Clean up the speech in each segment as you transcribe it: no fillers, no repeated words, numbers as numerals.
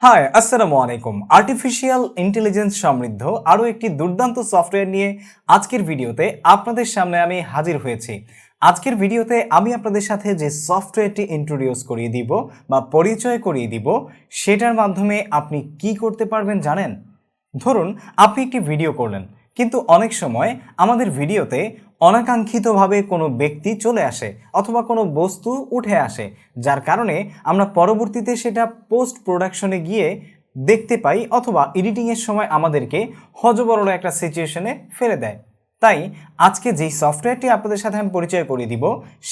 High আসসালামু আলাইকুম। Artificial intelligence সমৃদ্ধ আরও একটি দুর্দান্ত সফটওয়্যার নিয়ে আজকের ভিডিওতে আপনাদের সামনে আমি হাজির হয়েছি। আজকের ভিডিওতে আমি আপনাদের সাথে যে সফটওয়্যারটি ইন্ট্রোডিউস করিয়ে দিব বা পরিচয় করিয়ে দিব, সেটার মাধ্যমে আপনি কি করতে পারবেন জানেন? ধরুন আপনি একটি ভিডিও করলেন, কিন্তু অনেক সময় আমাদের ভিডিওতে অনাকাঙ্ক্ষিতভাবে কোনো ব্যক্তি চলে আসে অথবা কোনো বস্তু উঠে আসে, যার কারণে আমরা পরবর্তীতে সেটা পোস্ট প্রোডাকশনে গিয়ে দেখতে পাই অথবা এডিটিংয়ের সময় আমাদেরকে হযবরল একটা সিচুয়েশনে ফেলে দেয়। তাই আজকে যেই সফটওয়্যারটি আপনাদের সাথে আমি পরিচয় করিয়ে দিব,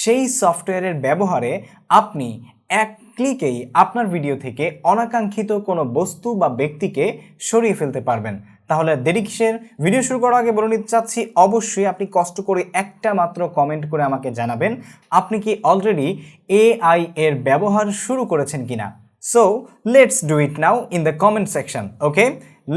সেই সফটওয়্যারের ব্যবহারে আপনি এক ক্লিকেই আপনার ভিডিও থেকে অনাকাঙ্ক্ষিত কোনো বস্তু বা ব্যক্তিকে সরিয়ে ফেলতে পারবেন। তাহলে দেরি কিসের? ভিডিও শুরু করার আগে বলে নিতে চাচ্ছি, অবশ্যই আপনি কষ্ট করে একটা মাত্র কমেন্ট করে আমাকে জানাবেন আপনি কি অলরেডি এআই এর ব্যবহার শুরু করেছেন কিনা। So let's do it now in the comment section. Okay,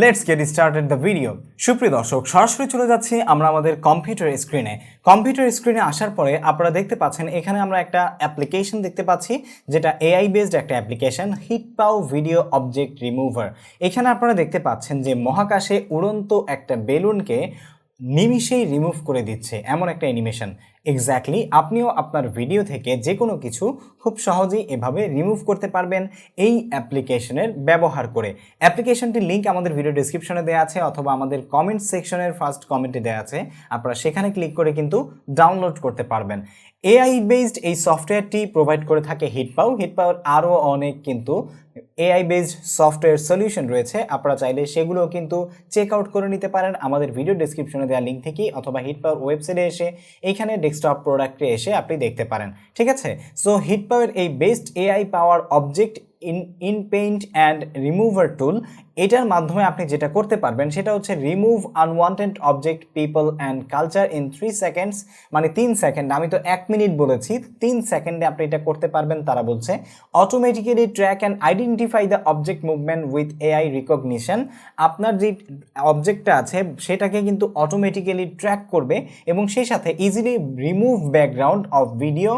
let's get started the video. সুপ্রিয় দর্শক, সরাসরি চলে যাচ্ছি আমরা আমাদের কম্পিউটার স্ক্রিনে আসার পরে আপনারা দেখতে পাচ্ছেন এখানে আমরা একটা অ্যাপ্লিকেশন দেখতে পাচ্ছি, যেটা এআই বেসড একটা application, HitPaw video object remover. এখানে আপনারা দেখতে পাচ্ছেন যে মহাকাশে উড়ন্ত একটা বেলুনকে নিমিষেই রিমুভ করে দিচ্ছে এমন একটা অ্যানিমেশন। এক্স্যাক্টলি আপনিও আপনার ভিডিও থেকে যে কোনো কিছু খুব সহজেই এভাবে রিমুভ করতে পারবেন এই অ্যাপ্লিকেশনের ব্যবহার করে। অ্যাপ্লিকেশনটির লিঙ্ক আমাদের ভিডিও ডেসক্রিপশনে দেওয়া আছে অথবা আমাদের কমেন্ট সেকশনের ফার্স্ট কমেন্টে দেওয়া আছে, আপনারা সেখানে ক্লিক করে কিন্তু ডাউনলোড করতে পারবেন। এআই বেসড এই সফটওয়্যারটি প্রোভাইড করে থাকে হিটপাওয়ার আরও অনেক কিন্তু এআই বেসড সফটওয়্যার সলিউশন রয়েছে, আপনারা চাইলে সেগুলোও কিন্তু চেক আউট করে নিতে পারেন আমাদের ভিডিও ডেসক্রিপশনে দেওয়া লিঙ্ক থেকেই অথবা হিটপাওয়ার ওয়েবসাইটে এসে এইখানে ডেস্কটপ প্রোডাক্টে এসে আপনি দেখতে পারেন। ঠিক আছে, সো হিটপাওয়ার এই best AI power object in paint and remover tool, এটার মাধ্যমে আপনি যেটা করতে পারবেন সেটা হচ্ছে remove unwanted object people and clutter in 3 seconds, মানে 3 সেকেন্ড, আমি তো 1 মিনিট বলেছি, 3 সেকেন্ডে আপনি এটা করতে পারবেন। তারা বলছে automatically track and identify the object movement with AI recognition. আপনার যে অবজেক্টটা আছে সেটাকে কিন্তু অটোমেটিক্যালি ট্র্যাক করবে এবং সেই সাথে easily remove background of video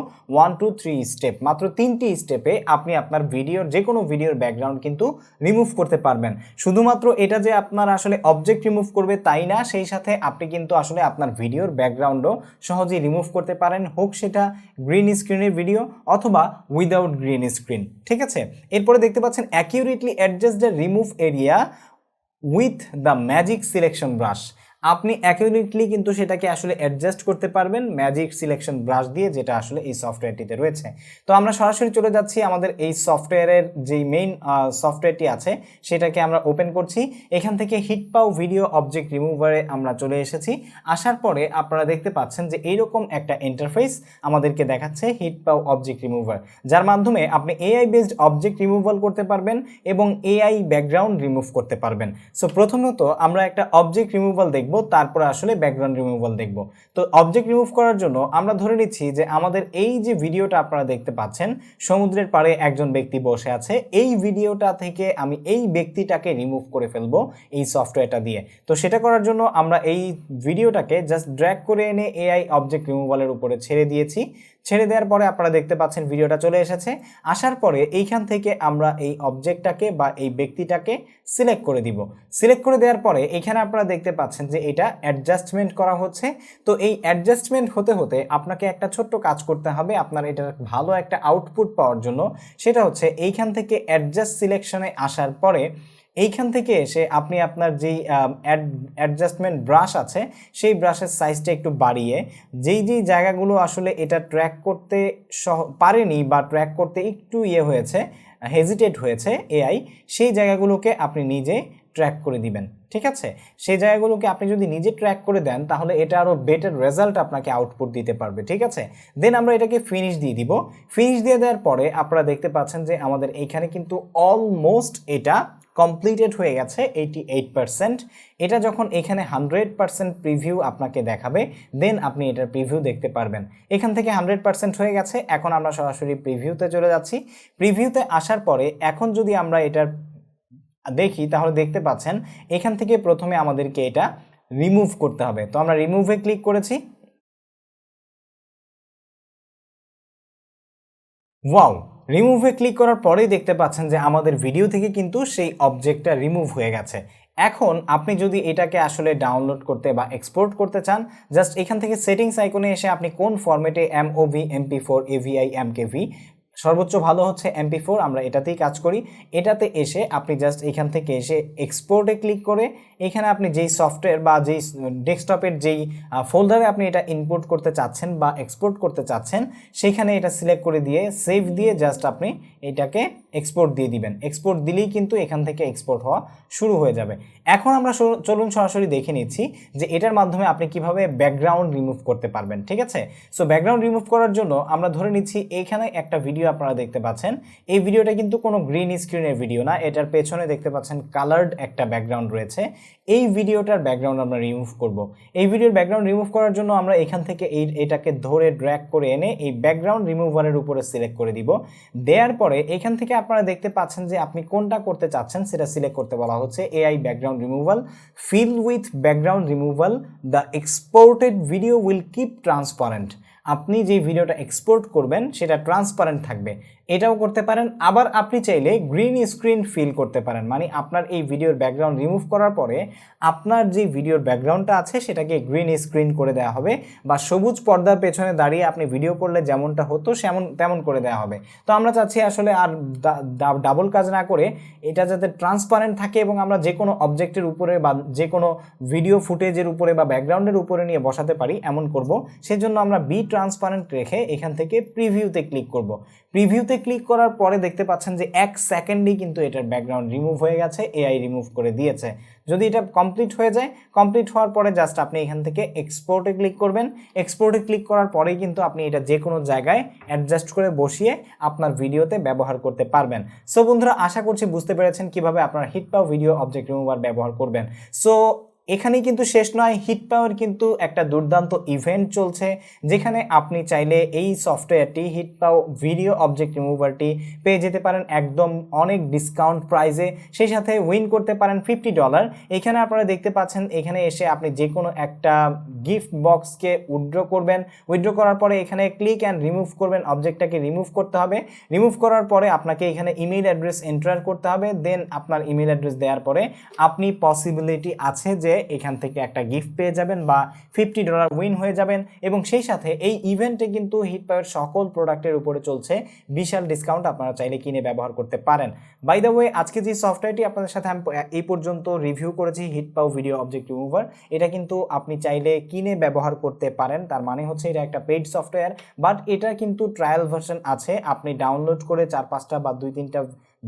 1 to 3 step, মাত্র 3টি স্টেপে আপনি আপনার ভিডিওর যে কোনো ভিডিওর ব্যাকগ্রাউন্ড কিন্তু রিমুভ করতে পারবেন। শুধুমাত্র এটা যে আপনার আসলে অবজেক্ট রিমুভ করবে তাই না, সেই সাথে আপনি কিন্তু আসলে আপনার ভিডিওর ব্যাকগ্রাউন্ডও সহজেই রিমুভ করতে পারেন, হোক সেটা গ্রিন স্ক্রিনের ভিডিও অথবা উইদাউট গ্রিন স্ক্রিন। ঠিক আছে, এরপরে দেখতে পাচ্ছেন accurately adjust the remove area with the magic selection brush. আপনি অ্যাকিউরেটলি কিন্তু সেটাকে আসলে অ্যাডজাস্ট করতে পারবেন ম্যাজিক সিলেকশন ব্রাশ দিয়ে, যেটা আসলে এই সফটওয়্যারটিতে রয়েছে। তো আমরা সরাসরি চলে যাচ্ছি আমাদের এই সফটওয়্যারের যেই মেইন সফটওয়্যারটি আছে সেটাকে আমরা ওপেন করছি। এখান থেকে হিটপাও ভিডিও অবজেক্ট রিমুভারে আমরা চলে এসেছি। আসার পরে আপনারা দেখতে পাচ্ছেন যে এইরকম একটা ইন্টারফেস আমাদেরকে দেখাচ্ছে হিটপাও অবজেক্ট রিমুভার, যার মাধ্যমে আপনি এআই বেসড অবজেক্ট রিমুভাল করতে পারবেন এবং এআই ব্যাকগ্রাউন্ড রিমুভ করতে পারবেন। সো প্রথমত আমরা একটা অবজেক্ট রিমুভাল দেখব, তারপরে আসলে ব্যাকগ্রাউন্ড রিমুভাল দেখব। তো অবজেক্ট রিমুভ করার জন্য আমরা ধরে নিচ্ছি যে আমাদের এই যে ভিডিওটা আপনারা দেখতে পাচ্ছেন, সমুদ্রের পাড়ে একজন ব্যক্তি বসে আছে, এই ভিডিওটা থেকে আমি এই ব্যক্তিটাকে রিমুভ করে ফেলবো এই সফটওয়্যারটা দিয়ে। তো সেটা করার জন্য আমরা এই ভিডিওটাকে জাস্ট ড্র্যাগ করে এনে এআই অবজেক্ট রিমুভালের উপরে ছেড়ে দিয়েছি। ছেড়ে দেওয়ার পরে আপনারা দেখতে পাচ্ছেন ভিডিওটা চলে এসেছে। আসার পরে এইখান থেকে আমরা এই অবজেক্টটাকে বা এই ব্যক্তিটাকে সিলেক্ট করে দিব। সিলেক্ট করে দেওয়ার পরে এখানে আপনারা দেখতে পাচ্ছেন যে এটা অ্যাডজাস্টমেন্ট করা হচ্ছে। তো এই অ্যাডজাস্টমেন্ট হতে হতে আপনাকে একটা ছোট্ট কাজ করতে হবে আপনার এটার ভালো একটা আউটপুট পাওয়ার জন্য। সেটা হচ্ছে এইখান থেকে অ্যাডজাস্ট সিলেকশনে আসার পরে এইখান থেকে এসে আপনি আপনার যেই অ্যাডজাস্টমেন্ট ব্রাশ আছে সেই ব্রাশের সাইজটা একটু বাড়িয়ে যেই জায়গাগুলো আসলে এটা ট্র্যাক করতে পারেনি বা ট্র্যাক করতে একটু হয়েছে, হেজিটেট হয়েছে এআই, সেই জায়গাগুলোকে আপনি নিজে ট্র্যাক করে দিবেন। ঠিক আছে, সেই জায়গাগুলোকে আপনি যদি নিজে ট্র্যাক করে দেন তাহলে এটা আরও বেটার রেজাল্ট আপনাকে আউটপুট দিতে পারবে। ঠিক আছে, দেন আমরা এটাকে ফিনিশ দিয়ে দিব। ফিনিশ দিয়ে দেওয়ার পরে আপনারা দেখতে পাচ্ছেন যে আমাদের এইখানে কিন্তু অলমোস্ট এটা কমপ্লিটেড হয়ে গেছে 88%। এটা যখন এখানে 100% প্রিভিউ আপনাকে দেখাবে, দেন আপনি এটার প্রিভিউ দেখতে পারবেন। এখান থেকে 100% হয়ে গেছে, এখন আমরা সরাসরি প্রিভিউতে চলে যাচ্ছি। প্রিভিউতে আসার পরে এখন যদি আমরা এটার দেখি তাহলে দেখতে পাচ্ছেন এখান থেকে প্রথমে আমাদেরকে এটা রিমুভ করতে হবে। তো আমরা রিমুভে ক্লিক করেছি। ওয়াও, রিমুভে ক্লিক করার পরেই দেখতে পাচ্ছেন যে আমাদের ভিডিও থেকে কিন্তু সেই অবজেক্টটা রিমুভ হয়ে গেছে। এখন আপনি যদি এটাকে আসলে ডাউনলোড করতে বা এক্সপোর্ট করতে চান, জাস্ট এখান থেকে সেটিংস আইকনে এসে আপনি কোন ফরম্যাটে এমওভি, এমপি4, এভিআই, এমকেভি, সর্বোচ্চ ভালো হচ্ছে এমপি4, আমরা এটাতেই কাজ করি। এটাতে এসে আপনি জাস্ট এখান থেকে এসে এক্সপোর্টে ক্লিক করে এখানে আপনি যেই সফটওয়্যার বা যেই ডেস্কটপের যেই ফোল্ডারে আপনি এটা ইনপুট করতে চাচ্ছেন বা এক্সপোর্ট করতে চাচ্ছেন সেখানে এটা সিলেক্ট করে দিয়ে সেভ দিয়ে জাস্ট আপনি এটাকে এক্সপোর্ট দিয়ে দিবেন। এক্সপোর্ট দিলেই কিন্তু এখান থেকে এক্সপোর্ট হওয়া শুরু হয়ে যাবে। এখন আমরা চলুন সরাসরি দেখে নিচ্ছি যে এটার মাধ্যমে আপনি কিভাবে ব্যাকগ্রাউন্ড রিমুভ করতে পারবেন। ঠিক আছে, সো ব্যাকগ্রাউন্ড রিমুভ করার জন্য আমরা ধরে নিচ্ছি এখানে একটা ভিডিও আপনারা দেখতে পাচ্ছেন। এই ভিডিওটা কিন্তু কোনো গ্রিন স্ক্রিনের ভিডিও না, এটার পেছনে দেখতে পাচ্ছেন কালার্ড একটা ব্যাকগ্রাউন্ড রয়েছে। এই ভিডিওটার ব্যাকগ্রাউন্ড আমরা রিমুভ করব। এই ভিডিওর ব্যাকগ্রাউন্ড রিমুভ করার জন্য আমরা এখান থেকে এটাকে ধরে ড্র্যাগ করে এনে এই ব্যাকগ্রাউন্ড রিমুভারের উপরে সিলেক্ট করে দিব। দেওয়ার পরে এখান থেকে আপনারা দেখতে পাচ্ছেন যে আপনি কোনটা করতে চাচ্ছেন সেটা সিলেক্ট করতে বলা হচ্ছে AI background removal, fill with background removal, the exported video will keep transparent. আপনি যে ভিডিওটা এক্সপোর্ট করবেন সেটা ট্রান্সপারেন্ট থাকবে, এটাও করতে পারেন। আবার আপনি চাইলে গ্রিন স্ক্রিন ফিল করতে পারেন, মানে আপনার এই ভিডিওর ব্যাকগ্রাউন্ড রিমুভ করার পরে আপনার যে ভিডিওর ব্যাকগ্রাউন্ডটা আছে সেটাকে গ্রিন স্ক্রিন করে দেওয়া হবে, বা সবুজ পর্দার পেছনে দাঁড়িয়ে আপনি ভিডিও করলে যেমনটা হতো তেমন করে দেওয়া হবে। তো আমরা চাচ্ছি আসলে আর ডাবল কাজ না করে এটা যাতে ট্রান্সপারেন্ট থাকে এবং আমরা যে কোনো অবজেক্টের উপরে বা যে কোনো ভিডিও ফুটেজের উপরে বা ব্যাকগ্রাউন্ডের উপরে নিয়ে বসাতে পারি এমন করব। সেজন্য আমরা বি ট্রান্সপারেন্ট রেখে এখান থেকে প্রিভিউতে ক্লিক করব। প্রিভিউতে ক্লিক করার পরে দেখতে পাচ্ছেন যে 1 সেকেন্ডেই কিন্তু এটার ব্যাকগ্রাউন্ড রিমুভ হয়ে গেছে, এআই রিমুভ করে দিয়েছে। যদি এটা কমপ্লিট হয়ে যায়, কমপ্লিট হওয়ার পরে জাস্ট আপনি এখান থেকে এক্সপোর্টে ক্লিক করবেন। এক্সপোর্টে ক্লিক করার পরেই কিন্তু আপনি এটা যে কোনো জায়গায় অ্যাডজাস্ট করে বসিয়ে আপনার ভিডিওতে ব্যবহার করতে পারবেন। সো বন্ধুরা, আশা করছি বুঝতে পেরেছেন কিভাবে আপনার HitPaw ভিডিও অবজেক্ট রিমুভার ব্যবহার করবেন। সো এখানেই কিন্তু শেষ নয়, HitPawর কিন্তু একটা দুর্দান্ত ইভেন্ট চলছে যেখানে আপনি চাইলে এই সফটওয়্যারটি HitPaw ভিডিও অবজেক্ট রিমুভারটি পেয়ে যেতে পারেন একদম অনেক ডিসকাউন্ট প্রাইসে। সেই সাথে উইন করতে পারেন $50। এখানে আপনারা দেখতে পাচ্ছেন এখানে এসে আপনি যে কোনো একটা গিফট বক্সকে উইথড্র করবেন। উইথড্র করার পরে এখানে ক্লিক অ্যান্ড রিমুভ করবেন, অবজেক্টটাকে রিমুভ করতে হবে। রিমুভ করার পরে আপনাকে এখানে ইমেল অ্যাড্রেস এন্টার করতে হবে। দেন আপনার ইমেল অ্যাড্রেস দেওয়ার পরে আপনি পসিবিলিটি আছে যে এখান থেকে একটা গিফট পেয়ে যাবেন বা $50 উইন হয়ে যাবেন। এবং সেই সাথে এই ইভেন্টে কিন্তু HitPawর সকল প্রোডাক্টের উপরে চলছে বিশাল ডিসকাউন্ট, আপনারা চাইলে কিনে ব্যবহার করতে পারেন। বাই দ্য ওয়ে, আজকে যে সফটওয়্যারটি আপনাদের সাথে আমি এই পর্যন্ত রিভিউ করেছি HitPaw ভিডিও অবজেক্ট রিমুভার, এটা কিন্তু আপনি চাইলে কিনে ব্যবহার করতে পারেন। তার মানে হচ্ছে এটা একটা পেইড সফটওয়্যার, বাট এটা কিন্তু ট্রায়াল ভার্সন আছে, আপনি ডাউনলোড করে 4-5টা বা 2-3টা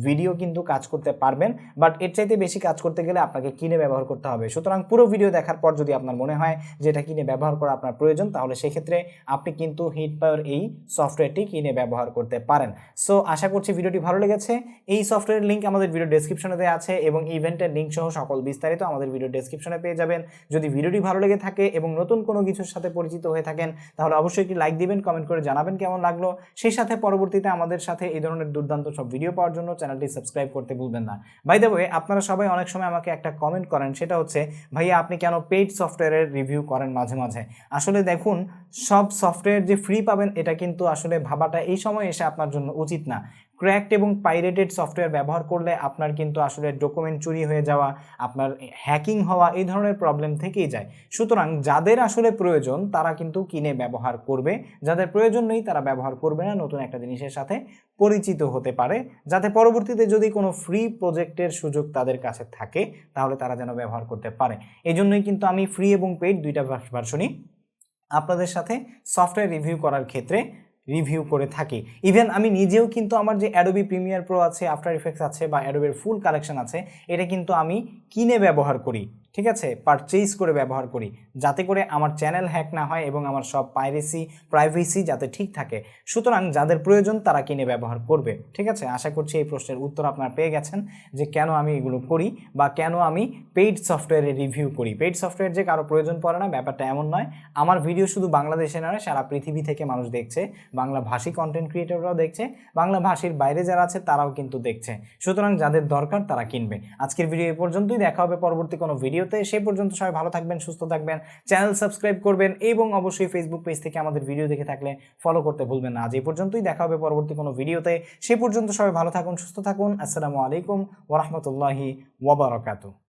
ভিডিও কিন্তু কাজ করতে পারবেন। বাট এর চাইতে বেশি কাজ করতে গেলে আপনাকে কিনে ব্যবহার করতে হবে। সুতরাং পুরো ভিডিও দেখার পর যদি আপনার মনে হয় যে এটা কিনে ব্যবহার করা আপনার প্রয়োজন, তাহলে সেক্ষেত্রে আপনি কিন্তু HitPawর এই সফটওয়্যারটি কিনে ব্যবহার করতে পারেন। সো আশা করছি ভিডিওটি ভালো লেগেছে। এই সফটওয়্যারের লিঙ্ক আমাদের ভিডিও ডেসক্রিপশনে দেওয়া আছে এবং ইভেন্টের লিঙ্ক সহ সকল বিস্তারিত আমাদের ভিডিও ডেসক্রিপশনে পেয়ে যাবেন। যদি ভিডিওটি ভালো লেগে থাকে এবং নতুন কোনো কিছুর সাথে পরিচিত হয়ে থাকেন তাহলে অবশ্যই একটি লাইক দিবেন, কমেন্ট করে জানাবেন কেমন লাগলো। সেই সাথে পরবর্তীতে আমাদের সাথে এই ধরনের দুর্দান্ত সব ভিডিও পাওয়ার জন্য চ্যানেলটি সাবস্ক্রাইব করতে ভুলবেন না। বাই দ্য ওয়ে, আপনারা সবাই অনেক সময় আমাকে একটা কমেন্ট করেন, সেটা হচ্ছে ভাইয়া আপনি কেন পেইড সফটওয়্যারের রিভিউ করেন মাঝে মাঝে। আসলে দেখুন, সব সফটওয়্যার যে ফ্রি পাবেন এটা কিন্তু আসলে ভাবাটা এই সময় এসে আপনার জন্য উচিত না। ক্র্যাকড এবং পাইরেটেড সফটওয়্যার ব্যবহার করলে আপনার কিন্তু আসলে ডকুমেন্ট চুরি হয়ে যাওয়া, আপনার হ্যাকিং হওয়া, এই ধরনের প্রবলেম থেকেই যায়। সুতরাং যাদের আসলে প্রয়োজন তারা কিন্তু কিনে ব্যবহার করবে, যাদের প্রয়োজন নেই তারা ব্যবহার করবে না, নতুন একটা জিনিসের সাথে পরিচিত হতে পারে, যাতে পরবর্তীতে যদি কোনো ফ্রি প্রজেক্টের সুযোগ তাদের কাছে থাকে তাহলে তারা যেন ব্যবহার করতে পারে। এই জন্যই কিন্তু আমি ফ্রি এবং পেইড দুইটা ভার্সনই আপনাদের সাথে সফটওয়্যার রিভিউ করার ক্ষেত্রে রিভিউ করে থাকি। ইভেন আমি নিজেও কিন্তু আমার যে অ্যাডোবি প্রিমিয়ার প্রো আছে, আফটার ইফেক্টস আছে বা অ্যাডোবির ফুল কালেকশন আছে, এটা কিন্তু আমি কিনে ব্যবহার করি, ঠিক আছে, পারচেজ করে ব্যবহার করি, যাতে করে আমার চ্যানেল হ্যাক না হয় এবং আমার সব প্রাইভেসি যাতে ঠিক থাকে। সুতরাং যাদের প্রয়োজন তারা কিনে ব্যবহার করবে, ঠিক আছে। আশা করছি এই প্রশ্নের উত্তর আপনারা পেয়ে গেছেন যে কেন আমি এগুলো করি বা কেন আমি পেইড সফটওয়্যারের রিভিউ করি। পেইড সফটওয়্যার যে কারো প্রয়োজন পড়ে না ব্যাপারটা এমন নয়। আমার ভিডিও শুধু বাংলাদেশে নয়, সারা পৃথিবী থেকে মানুষ দেখছে, বাংলা ভাষী কন্টেন্ট ক্রিয়েটররাও দেখছে, বাংলা ভাষীর বাইরে যারা আছে তারাও কিন্তু দেখছে। সুতরাং যাদের দরকার তারা কিনবে। আজকের ভিডিও এই পর্যন্তই, দেখা হবে পরবর্তী কোনো ভিডিও। ভিডিওতে। সেই পর্যন্ত সবাই ভালো থাকবেন, সুস্থ থাকবেন, চ্যানেল সাবস্ক্রাইব করবেন এবং অবশ্যই ফেসবুক পেজ থেকে আমাদের ভিডিও দেখে থাকলে ফলো করতে ভুলবেন না। আজ এই পর্যন্তই, দেখা হবে পরবর্তী কোনো ভিডিওতে। সেই পর্যন্ত সবাই ভালো থাকুন, সুস্থ থাকুন। আসসালামু আলাইকুম ওয়া রাহমাতুল্লাহি ওয়া বারাকাতুহু।